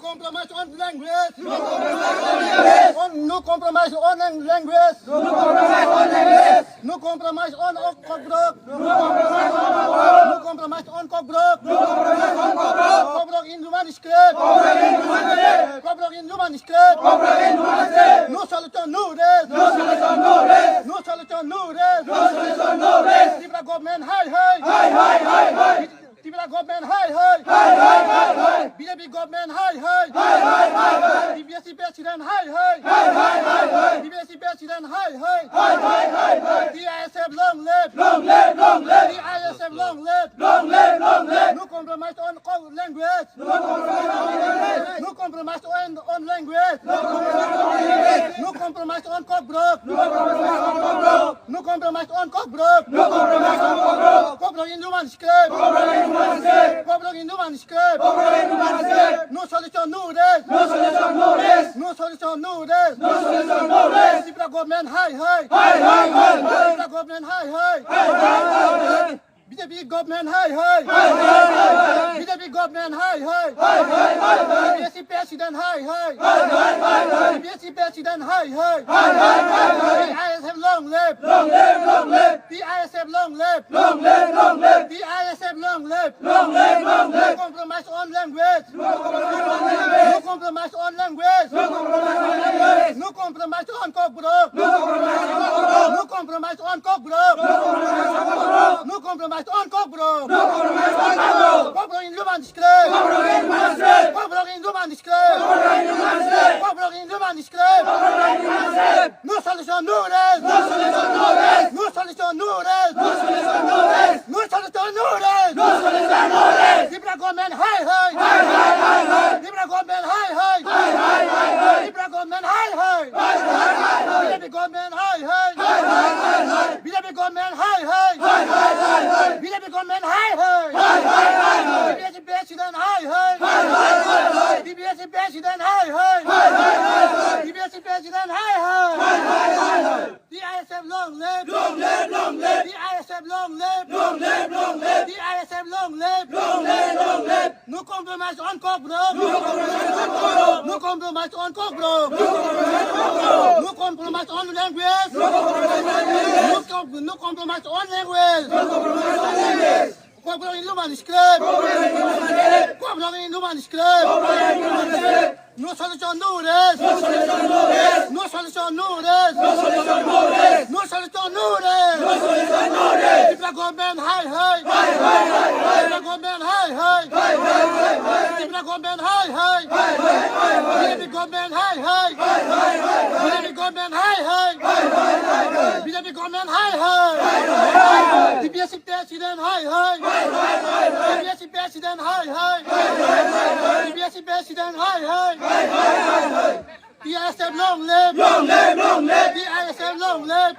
compromise on language. No compromise on language. No compromise on cockroach. No compromise on cockroach. Cockroach in human script. Cockroach in human script. No solution, no rest. No solution, no rest. Tripura government, hi. Tripura government, hi. BJP government, hi. DBSC president, hi. DBSC president, hi. DISF long live. DISF long live. No compromise on language. No compromise on language. No compromise on cockroach. No compromise on cockroach. Cockroach in human script. Cockroach in human script. No solution, no rest. No solution, no rest. Tripura government, hi. Tripura government, hi. BJP government, hi. BJP government, hi. DBSC president, hi. DBSC president, hi. DISF long live. DISF long live. DISF long live. No compromise on language. No compromise on language. No compromise on cockroach. No compromise on cockroach. No compromise on cockroach. Cockroach in human script. Cockroach in human script. Cockroach in human script. No solution, no rest. No solution, no rest. No solution, no rest. Tripura government, hi. Tripura government, hi. Tripura government, hi. BJP government, hi. BJP government, hi. BJP government, hi. DBSC president, hi. DBSC president, hi. DBSC president, hi. DISF long live. DISF long live. DISF long live. No compromise on cockroach. No compromise on cockroach. No compromise on language. No compromise on language. Cockroach in human script. Cockroach in human script. No solution, no rest. No solution, no rest. No solution, no rest. Tripura government, hi. Tripura government, hi. Tripura government, hi. BJP government, hi. BJP government, hi. BJP government, hi. DBSC president, hi. DBSC president, hi. DBSC president, hi. DISF long live. DISF long live.